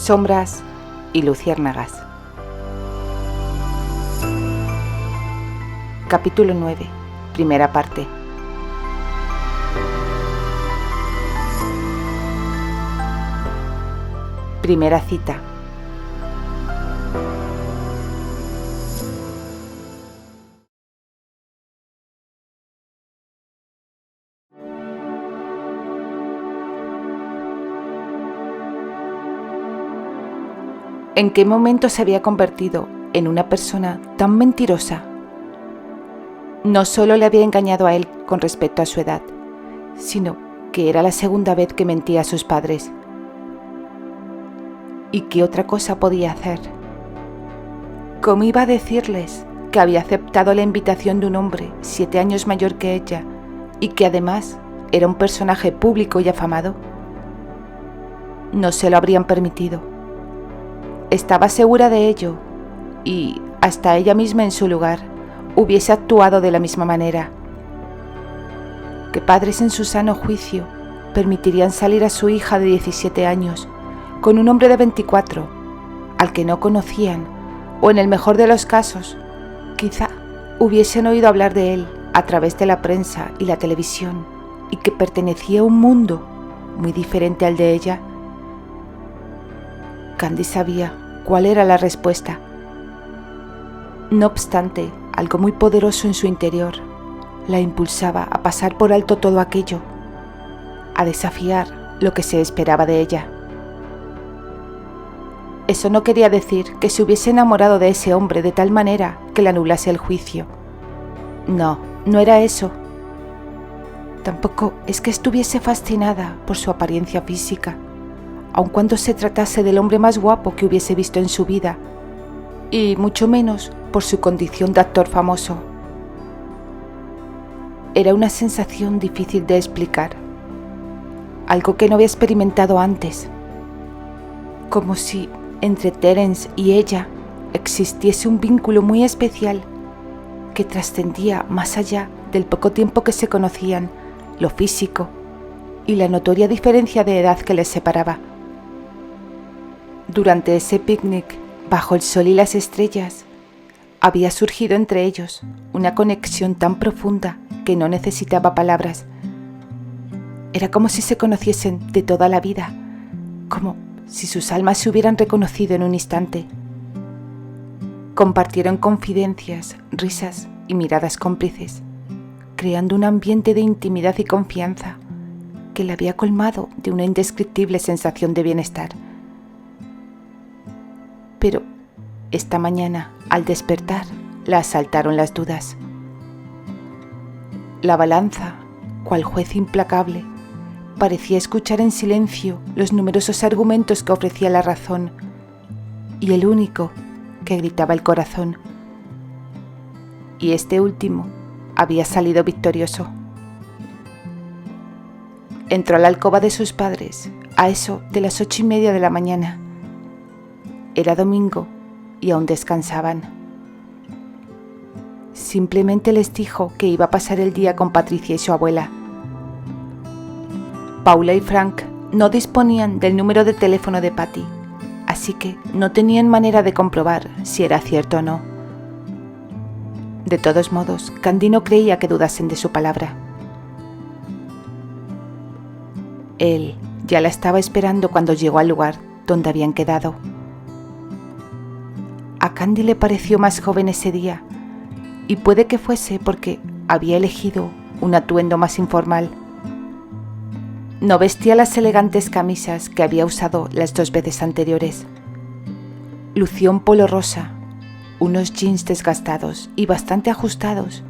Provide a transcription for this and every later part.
sombras y luciérnagas. Capítulo 9, primera parte. Primera cita. ¿En qué momento se había convertido en una persona tan mentirosa? No solo le había engañado a él con respecto a su edad, sino que era la segunda vez que mentía a sus padres. ¿Y qué otra cosa podía hacer? ¿Cómo iba a decirles que había aceptado la invitación de un hombre 7 años mayor que ella y que además era un personaje público y afamado? No se lo habrían permitido. Estaba segura de ello y, hasta ella misma en su lugar, hubiese actuado de la misma manera. ¿Qué padres en su sano juicio permitirían salir a su hija de 17 años con un hombre de 24, al que no conocían, o en el mejor de los casos, quizá hubiesen oído hablar de él a través de la prensa y la televisión, y que pertenecía a un mundo muy diferente al de ella? Candy sabía cuál era la respuesta. No obstante, algo muy poderoso en su interior la impulsaba a pasar por alto todo aquello, a desafiar lo que se esperaba de ella. Eso no quería decir que se hubiese enamorado de ese hombre de tal manera que le anulase el juicio. No, no era eso. Tampoco es que estuviese fascinada por su apariencia física, aun cuando se tratase del hombre más guapo que hubiese visto en su vida, y mucho menos por su condición de actor famoso. Era una sensación difícil de explicar, algo que no había experimentado antes, como si entre Terence y ella existiese un vínculo muy especial que trascendía más allá del poco tiempo que se conocían, lo físico y la notoria diferencia de edad que les separaba. Durante ese picnic, bajo el sol y las estrellas, había surgido entre ellos una conexión tan profunda que no necesitaba palabras. Era como si se conociesen de toda la vida, como si sus almas se hubieran reconocido en un instante. Compartieron confidencias, risas y miradas cómplices, creando un ambiente de intimidad y confianza que le había colmado de una indescriptible sensación de bienestar. Pero esta mañana, al despertar, la asaltaron las dudas. La balanza, cual juez implacable, parecía escuchar en silencio los numerosos argumentos que ofrecía la razón y el único que gritaba el corazón. Y este último había salido victorioso. Entró a la alcoba de sus padres a eso de las 8:30 de la mañana. Era domingo y aún descansaban. Simplemente les dijo que iba a pasar el día con Patricia y su abuela. Paula y Frank no disponían del número de teléfono de Patty, así que no tenían manera de comprobar si era cierto o no. De todos modos, Candy no creía que dudasen de su palabra. Él ya la estaba esperando cuando llegó al lugar donde habían quedado. A Candy le pareció más joven ese día, y puede que fuese porque había elegido un atuendo más informal. No vestía las elegantes camisas que había usado las 2 veces anteriores. Lucía un polo rosa, unos jeans desgastados y bastante ajustados,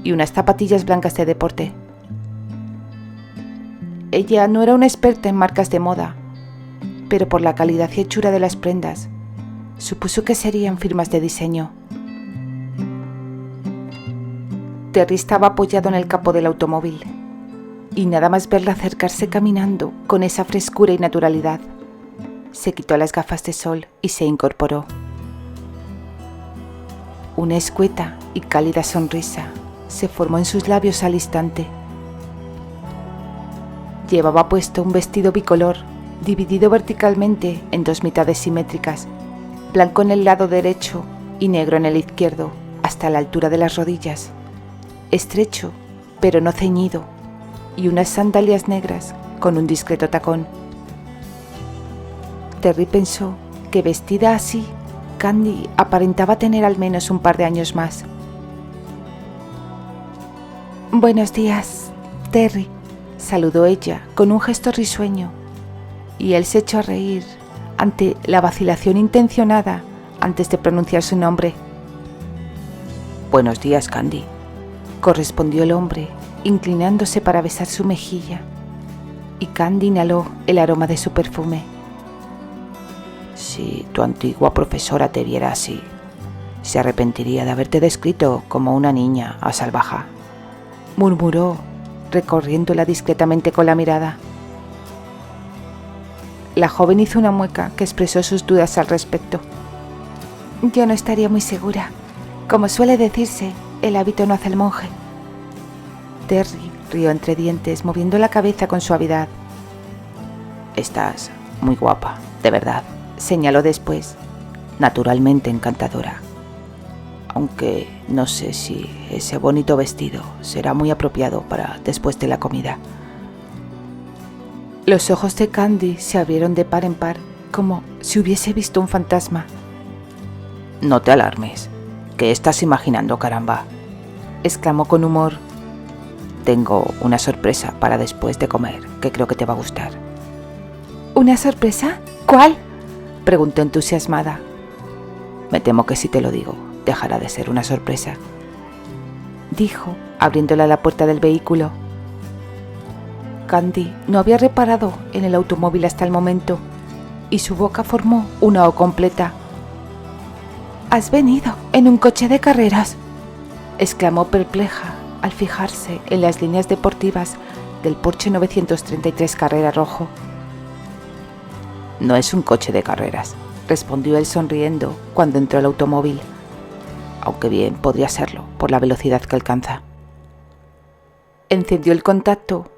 y unas zapatillas blancas de deporte. Ella no era una experta en marcas de moda, pero por la calidad y hechura de las prendas, supuso que serían firmas de diseño. Terry estaba apoyado en el capó del automóvil, y nada más verla acercarse caminando con esa frescura y naturalidad, se quitó las gafas de sol y se incorporó. Una escueta y cálida sonrisa se formó en sus labios al instante. Llevaba puesto un vestido bicolor dividido verticalmente en dos mitades simétricas, blanco en el lado derecho y negro en el izquierdo, hasta la altura de las rodillas, estrecho pero no ceñido, y unas sandalias negras con un discreto tacón. Terry pensó que vestida así, Candy aparentaba tener al menos un par de años más. «Buenos días, Terry», saludó ella con un gesto risueño, y él se echó a reír ante la vacilación intencionada antes de pronunciar su nombre. «Buenos días, Candy», correspondió el hombre, inclinándose para besar su mejilla, y Candy inhaló el aroma de su perfume. «Si tu antigua profesora te viera así, se arrepentiría de haberte descrito como una niña asalvaja», murmuró, recorriéndola discretamente con la mirada. La joven hizo una mueca que expresó sus dudas al respecto. «Yo no estaría muy segura. Como suele decirse, el hábito no hace el monje». Terry rió entre dientes, moviendo la cabeza con suavidad. «Estás muy guapa, de verdad», señaló después. «Naturalmente encantadora. Aunque no sé si ese bonito vestido será muy apropiado para después de la comida». Los ojos de Candy se abrieron de par en par, como si hubiese visto un fantasma. «No te alarmes. ¿Qué estás imaginando, caramba?», exclamó con humor. «Tengo una sorpresa para después de comer que creo que te va a gustar». ¿Una sorpresa? ¿Cuál?, preguntó entusiasmada. «Me temo que si te lo digo, dejará de ser una sorpresa», dijo, abriéndole la puerta del vehículo. Candy no había reparado en el automóvil hasta el momento, y su boca formó una O completa. «¿Has venido en un coche de carreras?», exclamó perpleja al fijarse en las líneas deportivas del Porsche 933 Carrera rojo. «No es un coche de carreras», respondió él sonriendo cuando entró al automóvil, «aunque bien podría serlo por la velocidad que alcanza». Encendió el contacto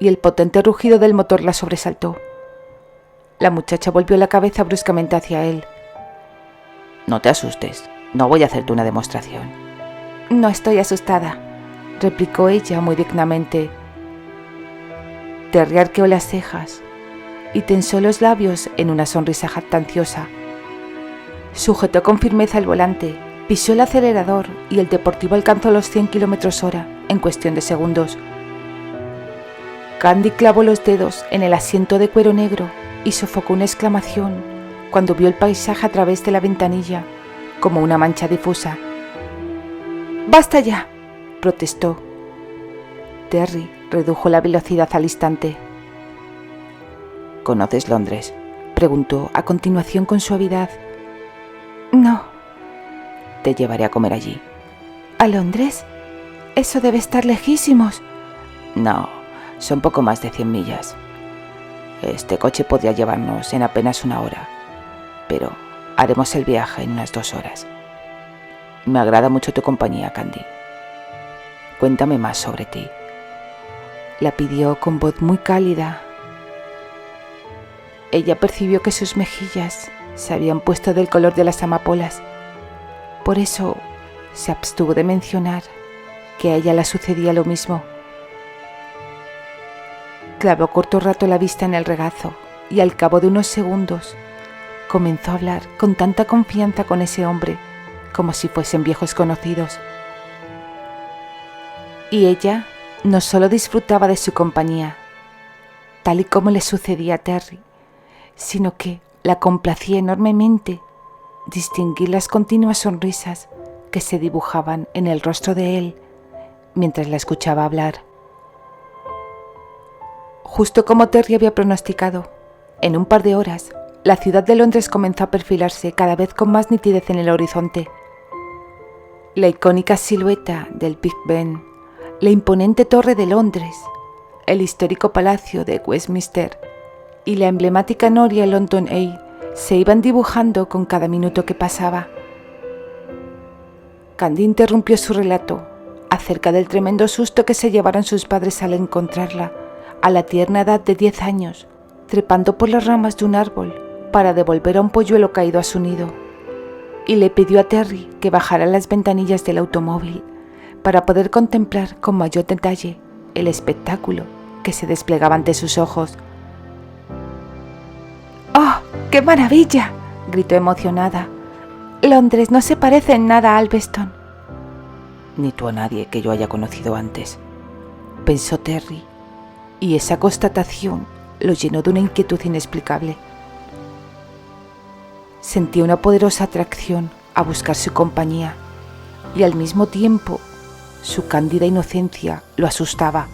y el potente rugido del motor la sobresaltó. La muchacha volvió la cabeza bruscamente hacia él. «No te asustes, no voy a hacerte una demostración». «No estoy asustada», replicó ella muy dignamente. Terry arqueó las cejas y tensó los labios en una sonrisa jactanciosa. Sujetó con firmeza el volante, pisó el acelerador y el deportivo alcanzó los 100 km/h en cuestión de segundos. Candy clavó los dedos en el asiento de cuero negro y sofocó una exclamación cuando vio el paisaje a través de la ventanilla, como una mancha difusa. «¡Basta ya!», protestó. Terry redujo la velocidad al instante. «¿Conoces Londres?», preguntó a continuación con suavidad. «No». «Te llevaré a comer allí». «¿A Londres? Eso debe estar lejísimos». «No, son poco más de 100 millas. Este coche podría llevarnos en apenas una hora, pero haremos el viaje en unas 2 horas. Me agrada mucho tu compañía, Candy. Cuéntame más sobre ti», la pidió con voz muy cálida. Ella percibió que sus mejillas se habían puesto del color de las amapolas. Por eso se abstuvo de mencionar que a ella le sucedía lo mismo. Clavó corto rato la vista en el regazo y al cabo de unos segundos comenzó a hablar con tanta confianza con ese hombre como si fuesen viejos conocidos. Y ella no solo disfrutaba de su compañía, tal y como le sucedía a Terry, sino que la complacía enormemente distinguir las continuas sonrisas que se dibujaban en el rostro de él mientras la escuchaba hablar. Justo como Terry había pronosticado, en un par de horas, la ciudad de Londres comenzó a perfilarse cada vez con más nitidez en el horizonte. La icónica silueta del Big Ben, la imponente Torre de Londres, el histórico Palacio de Westminster y la emblemática noria London Eye se iban dibujando con cada minuto que pasaba. Candy interrumpió su relato acerca del tremendo susto que se llevaron sus padres al encontrarla, a la tierna edad de 10 años, trepando por las ramas de un árbol para devolver a un polluelo caído a su nido, y le pidió a Terry que bajara las ventanillas del automóvil para poder contemplar con mayor detalle el espectáculo que se desplegaba ante sus ojos. ¡Oh, qué maravilla!, gritó emocionada. Londres no se parece en nada a Alveston. Ni tú a nadie que yo haya conocido antes, pensó Terry, y esa constatación lo llenó de una inquietud inexplicable. Sentía una poderosa atracción a buscar su compañía, y al mismo tiempo su cándida inocencia lo asustaba.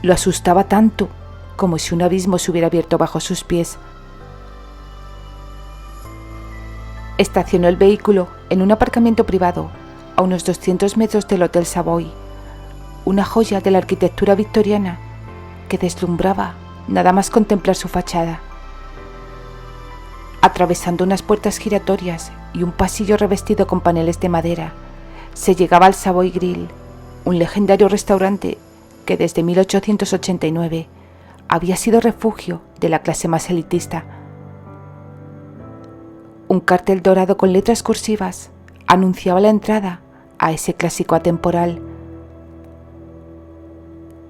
Lo asustaba tanto como si un abismo se hubiera abierto bajo sus pies. Estacionó el vehículo en un aparcamiento privado a unos 200 metros del Hotel Savoy, una joya de la arquitectura victoriana que deslumbraba nada más contemplar su fachada. Atravesando unas puertas giratorias y un pasillo revestido con paneles de madera, se llegaba al Savoy Grill, un legendario restaurante que desde 1889 había sido refugio de la clase más elitista. Un cartel dorado con letras cursivas anunciaba la entrada a ese clásico atemporal.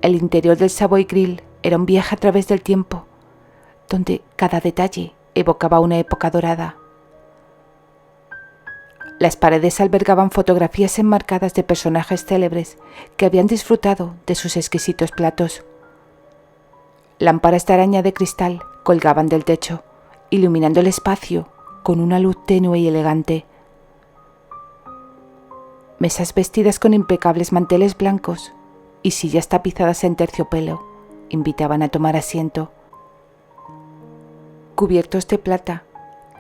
El interior del Savoy Grill era un viaje a través del tiempo, donde cada detalle evocaba una época dorada. Las paredes albergaban fotografías enmarcadas de personajes célebres que habían disfrutado de sus exquisitos platos. Lámparas de araña de cristal colgaban del techo, iluminando el espacio con una luz tenue y elegante. Mesas vestidas con impecables manteles blancos y sillas tapizadas en terciopelo invitaban a tomar asiento. Cubiertos de plata,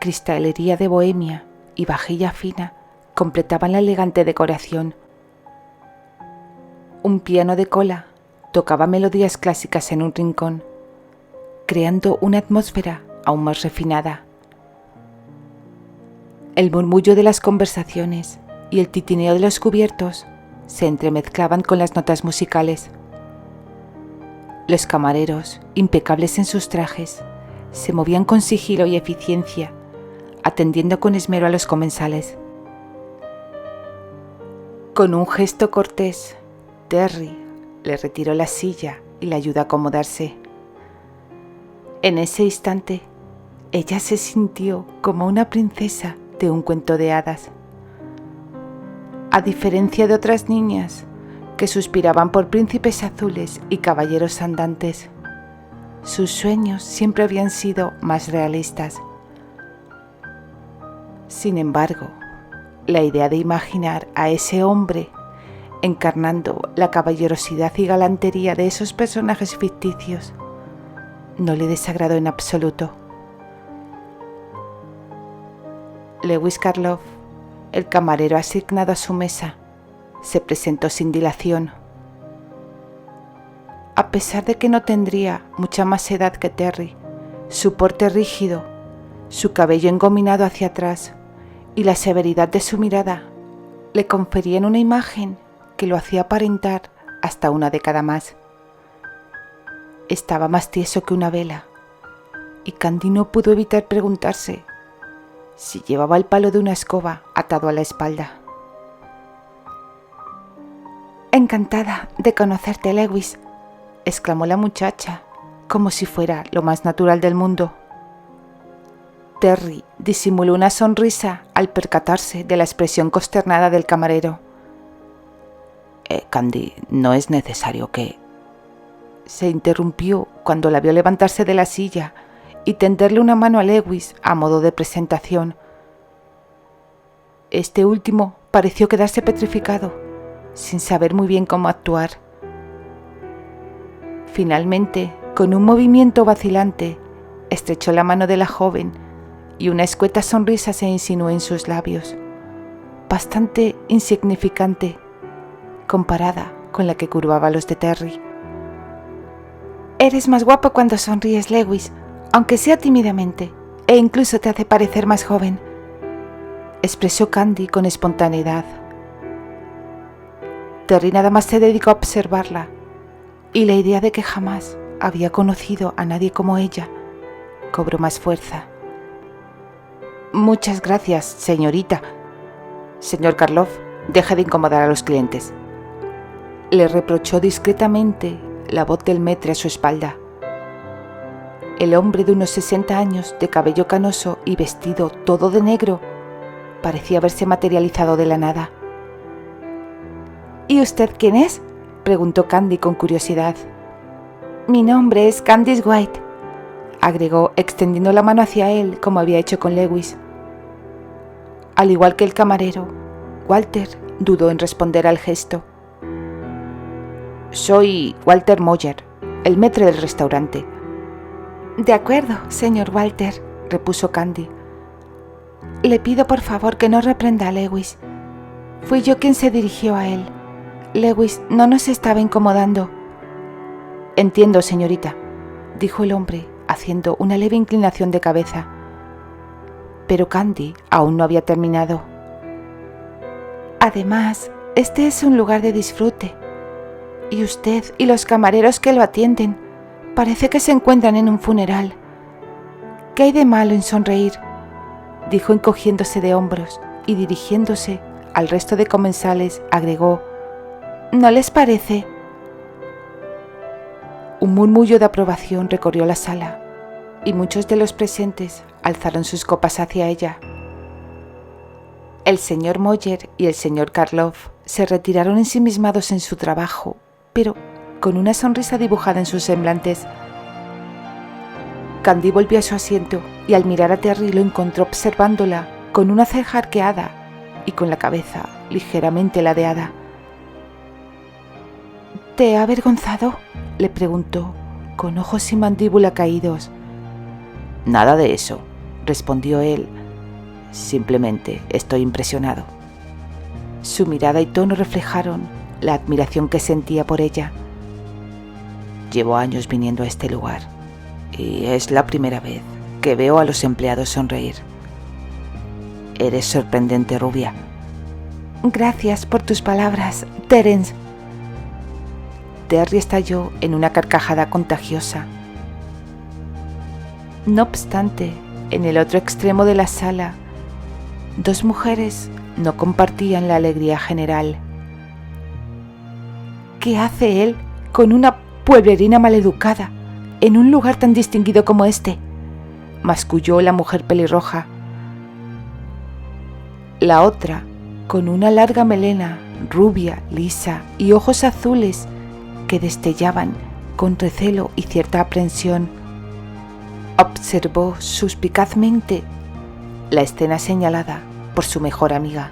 cristalería de bohemia y vajilla fina completaban la elegante decoración. Un piano de cola tocaba melodías clásicas en un rincón, creando una atmósfera aún más refinada. El murmullo de las conversaciones y el titineo de los cubiertos se entremezclaban con las notas musicales. Los camareros, impecables en sus trajes, se movían con sigilo y eficiencia, atendiendo con esmero a los comensales. Con un gesto cortés, Terry le retiró la silla y le ayudó a acomodarse. En ese instante, ella se sintió como una princesa de un cuento de hadas. A diferencia de otras niñas que suspiraban por príncipes azules y caballeros andantes, sus sueños siempre habían sido más realistas. Sin embargo, la idea de imaginar a ese hombre encarnando la caballerosidad y galantería de esos personajes ficticios no le desagradó en absoluto. Lewis Karloff, el camarero asignado a su mesa, se presentó sin dilación. A pesar de que no tendría mucha más edad que Terry, su porte rígido, su cabello engominado hacia atrás y la severidad de su mirada le conferían una imagen que lo hacía aparentar hasta una década más. Estaba más tieso que una vela, y Candy no pudo evitar preguntarse si llevaba el palo de una escoba atado a la espalda. «Encantada de conocerte, Lewis», exclamó la muchacha, como si fuera lo más natural del mundo. Terry disimuló una sonrisa al percatarse de la expresión consternada del camarero. Candy, no es necesario que... Se interrumpió cuando la vio levantarse de la silla y tenderle una mano a Lewis a modo de presentación. Este último pareció quedarse petrificado, sin saber muy bien cómo actuar. Finalmente, con un movimiento vacilante, estrechó la mano de la joven y una escueta sonrisa se insinuó en sus labios, bastante insignificante comparada con la que curvaba los de Terry. «Eres más guapo cuando sonríes, Lewis, aunque sea tímidamente, e incluso te hace parecer más joven», expresó Candy con espontaneidad. Terry nada más se dedicó a observarla, y la idea de que jamás había conocido a nadie como ella cobró más fuerza. Muchas gracias, señorita. Señor Karloff, deje de incomodar a los clientes. Le reprochó discretamente la voz del maître a su espalda. El hombre de unos 60 años, de cabello canoso y vestido todo de negro, parecía haberse materializado de la nada. ¿Y usted quién es?, preguntó Candy con curiosidad. Mi nombre es Candice White, agregó extendiendo la mano hacia él como había hecho con Lewis. Al igual que el camarero, Walter dudó en responder al gesto. Soy Walter Moyer, el maître del restaurante. De acuerdo, señor Walter, repuso Candy. Le pido por favor que no reprenda a Lewis. Fui yo quien se dirigió a él. Lewis no nos estaba incomodando. Entiendo, señorita, dijo el hombre, haciendo una leve inclinación de cabeza. Pero Candy aún no había terminado. Además, este es un lugar de disfrute. Y usted y los camareros que lo atienden parece que se encuentran en un funeral. ¿Qué hay de malo en sonreír?, dijo encogiéndose de hombros y dirigiéndose al resto de comensales agregó: ¿No les parece? Un murmullo de aprobación recorrió la sala y muchos de los presentes alzaron sus copas hacia ella. El señor Moyer y el señor Karloff se retiraron ensimismados en su trabajo, pero con una sonrisa dibujada en sus semblantes. Candy volvió a su asiento y al mirar a Terry lo encontró observándola con una ceja arqueada y con la cabeza ligeramente ladeada. ¿Te ha avergonzado?, le preguntó, con ojos y mandíbula caídos. Nada de eso, respondió él. Simplemente estoy impresionado. Su mirada y tono reflejaron la admiración que sentía por ella. Llevo años viniendo a este lugar y es la primera vez que veo a los empleados sonreír. Eres sorprendente, rubia. Gracias por tus palabras, Terence. Terry estalló en una carcajada contagiosa. No obstante, en el otro extremo de la sala, dos mujeres no compartían la alegría general. ¿Qué hace él con una pueblerina maleducada en un lugar tan distinguido como este?, masculló la mujer pelirroja. La otra, con una larga melena, rubia, lisa y ojos azules que destellaban con recelo y cierta aprensión, observó suspicazmente la escena señalada por su mejor amiga.